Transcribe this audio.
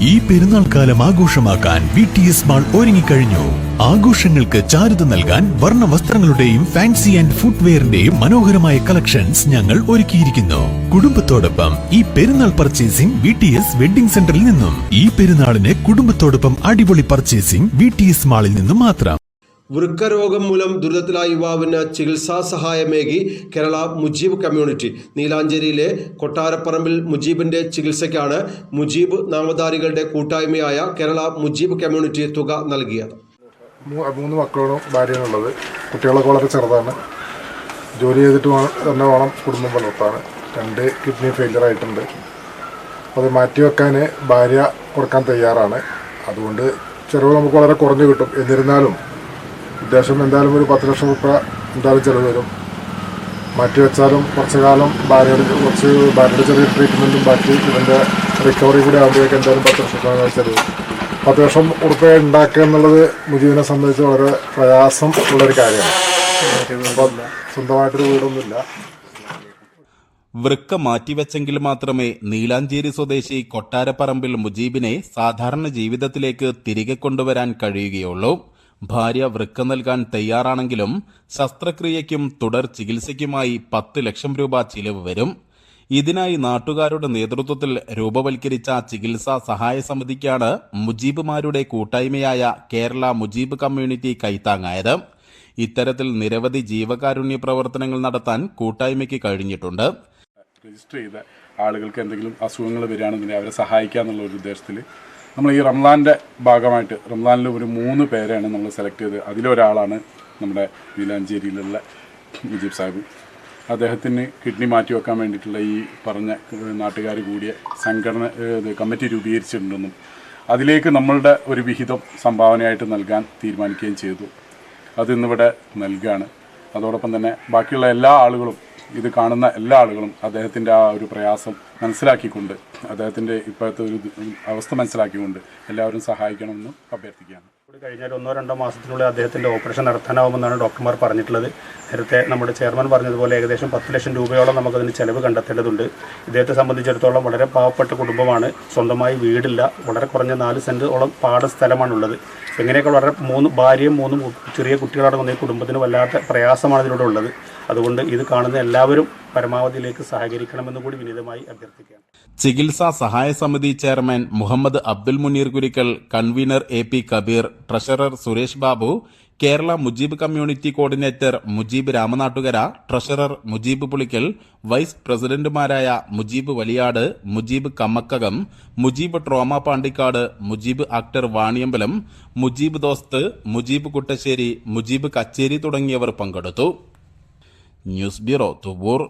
ഈ പെരുന്നാൾ കാലം ആഘോഷമാക്കാൻ VTS മാൾ ഒരുങ്ങിക്കഴിഞ്ഞു. ആഘോഷങ്ങൾക്ക് ചാരുത നൽകാൻ വർണ്ണ വസ്ത്രങ്ങളുടെയും ഫാൻസി ആൻഡ് ഫുട്വെയറിന്റെയും മനോഹരമായ കളക്ഷൻസ് ഞങ്ങൾ ഒരുക്കിയിരിക്കുന്നു. കുടുംബത്തോടൊപ്പം ഈ പെരുന്നാൾ പർച്ചേസിംഗ് VTS വെഡിംഗ് സെന്ററിൽ നിന്നും. ഈ പെരുന്നാളിന് കുടുംബത്തോടൊപ്പം അടിപൊളി പർച്ചേസിംഗ് VTS മാളിൽ നിന്നും മാത്രം. വൃക്കരോഗം മൂലം ദുരിതത്തിലായ യുവാവിന് ചികിത്സാ സഹായമേകി കേരള മുജീബ് കമ്മ്യൂണിറ്റി. നീലാഞ്ചേരിയിലെ കൊട്ടാരപ്പറമ്പിൽ മുജീബിന്റെ ചികിത്സയ്ക്കാണ് മുജീബ് നാമധാരികളുടെ കൂട്ടായ്മയായ കേരള മുജീബ് കമ്മ്യൂണിറ്റി തുക നൽകിയത്. 3 മക്കളും ഭാര്യയാണുള്ളത്. കുട്ടികളൊക്കെ വളരെ ചെറുതാണ്. ജോലി ചെയ്തിട്ട് തന്നെ വേണം കുടുംബം പുലർത്താൻ. 2 കിഡ്നി ഫെയിലിയർ ആയിട്ടുണ്ട്. അത് മാറ്റിവെക്കാൻ ഭാര്യ കൊടുക്കാൻ തയ്യാറാണ്. അതുകൊണ്ട് ചിലവ് നമുക്ക് വളരെ കുറഞ്ഞു കിട്ടും. എന്നിരുന്നാലും ഉദ്ദേശം എന്തായാലും ഒരു 10 ലക്ഷം രൂപ എന്തായാലും ചിലവ് വരും. മാറ്റിവെച്ചാലും കുറച്ച് കാലം ഭാര്യയുടെ ചെറിയ ട്രീറ്റ്മെൻറ്റും ബാക്കി ഇതിൻ്റെ റിക്കവറി കൂടി ആകുമ്പോഴേക്കും എന്തായാലും 10 ലക്ഷം രൂപ ചിലവ്. 10 ലക്ഷം രൂപ ഉണ്ടാക്കുക എന്നുള്ളത് മുജീബിനെ സംബന്ധിച്ച് വളരെ പ്രയാസം ഉള്ളൊരു കാര്യമാണ്. അപ്പം സ്വന്തമായിട്ടൊരു വീടൊന്നുമില്ല. വൃക്ക മാറ്റിവെച്ചെങ്കിൽ മാത്രമേ നീലാഞ്ചേരി സ്വദേശി കൊട്ടാരപ്പറമ്പിൽ മുജീബിനെ സാധാരണ ജീവിതത്തിലേക്ക് തിരികെ കൊണ്ടുവരാൻ കഴിയുകയുള്ളൂ. ഭാര്യ വൃക്ക നൽകാൻ തയ്യാറാണെങ്കിലും ശസ്ത്രക്രിയയ്ക്കും തുടർ ചികിത്സയ്ക്കുമായി 10 ലക്ഷം രൂപ ചിലവ് വരും. ഇതിനായി നാട്ടുകാരുടെ നേതൃത്വത്തിൽ രൂപവൽക്കരിച്ച ചികിത്സാ സഹായ സമിതിക്കാണ് മുജീബുമാരുടെ കൂട്ടായ്മയായ കേരള മുജീബ് കമ്മ്യൂണിറ്റി കൈത്താങ്ങായത്. ഇത്തരത്തിൽ നിരവധി ജീവകാരുണ്യ പ്രവർത്തനങ്ങൾ നടത്താൻ കൂട്ടായ്മയ്ക്ക് കഴിഞ്ഞിട്ടുണ്ട്. രജിസ്റ്റർ ചെയ്ത ആളുകൾക്ക് എന്തെങ്കിലും അസുഖങ്ങൾ വരികയാണെന്നുണ്ടെങ്കിൽ അവരെ സഹായിക്കുക എന്നുള്ള ഒരു ഉദ്ദേശത്തിൽ നമ്മൾ ഈ റംലാൻ്റെ ഭാഗമായിട്ട് റംലാനിൽ ഒരു 3 പേരെയാണ് നമ്മൾ സെലക്ട് ചെയ്തത്. അതിലൊരാളാണ് നമ്മുടെ നീലാഞ്ചേരിയിലുള്ള മുജീബ് സാഹിബ്. അദ്ദേഹത്തിന് കിഡ്നി മാറ്റി വെക്കാൻ വേണ്ടിയിട്ടുള്ള ഈ പറഞ്ഞ നാട്ടുകാർ കൂടിയ സംഘടന കമ്മിറ്റി രൂപീകരിച്ചിട്ടുണ്ടെന്നും അതിലേക്ക് നമ്മളുടെ ഒരു വിഹിതം സംഭാവനയായിട്ട് നൽകാൻ തീരുമാനിക്കുകയും ചെയ്തു. അത് ഇന്നിവിടെ നൽകുകയാണ്. അതോടൊപ്പം തന്നെ ബാക്കിയുള്ള എല്ലാ ആളുകളും ഇത് കാണുന്ന എല്ലാ ആളുകളും അദ്ദേഹത്തിൻ്റെ ആ ഒരു പ്രയാസം മനസ്സിലാക്കിക്കൊണ്ട് അദ്ദേഹത്തിൻ്റെ ഇപ്പോഴത്തെ ഒരു അവസ്ഥ മനസ്സിലാക്കിക്കൊണ്ട് എല്ലാവരും സഹായിക്കണമെന്ന് അഭ്യർത്ഥിക്കുകയാണ്. കഴിഞ്ഞാൽ 1-2 മാസത്തിനുള്ളിൽ അദ്ദേഹത്തിൻ്റെ ഓപ്പറേഷൻ നടത്താനാവുമെന്നാണ് ഡോക്ടർമാർ പറഞ്ഞിട്ടുള്ളത്. നേരത്തെ നമ്മുടെ ചെയർമാൻ പറഞ്ഞതുപോലെ ഏകദേശം 10 ലക്ഷം രൂപയോളം നമുക്കതിന് ചെലവ് കണ്ടെത്തേണ്ടതുണ്ട്. ഇദ്ദേഹത്തെ സംബന്ധിച്ചിടത്തോളം വളരെ പാവപ്പെട്ട കുടുംബമാണ്. സ്വന്തമായി വീടില്ല. വളരെ കുറഞ്ഞ 4 സെൻറ്റോളം പാട സ്ഥലമാണുള്ളത്. എങ്ങനെയൊക്കെ വളരെ 3 ഭാര്യയും 3 ചെറിയ കുട്ടികളടങ്ങുന്ന ഈ കുടുംബത്തിന് വല്ലാത്ത പ്രയാസമാണ് ഇതിലൂടെ ഉള്ളത്. അതുകൊണ്ട് ഇത് കാണുന്ന എല്ലാവരും പരമാവധിയിലേക്ക് സഹകരിക്കണമെന്ന് കൂടി വിനീതമായി അഭ്യർത്ഥിക്കുകയാണ്. ചികിത്സാ സഹായ സമിതി chairman Muhammad Abdul Muneer Kurikkal, convener AP Kabeer, treasurer Suresh Babu, Kerala Mujeeb community coordinator Mujeeb Ramanattukara, treasurer Mujeeb Pulikkal, vice പ്രസിഡന്റുമാരായ മുജീബ് വലിയാട്, മുജീബ് കമ്മക്കകം, മുജീബ് ട്രോമ പാണ്ടിക്കാട്, മുജീബ് ആക്ടർ വാണിയമ്പലം, മുജീബ് ദോസ്ത്, മുജീബ് കുട്ടശ്ശേരി, മുജീബ് കച്ചേരി തുടങ്ങിയവർ പങ്കെടുത്തു. News bureau Thuvur.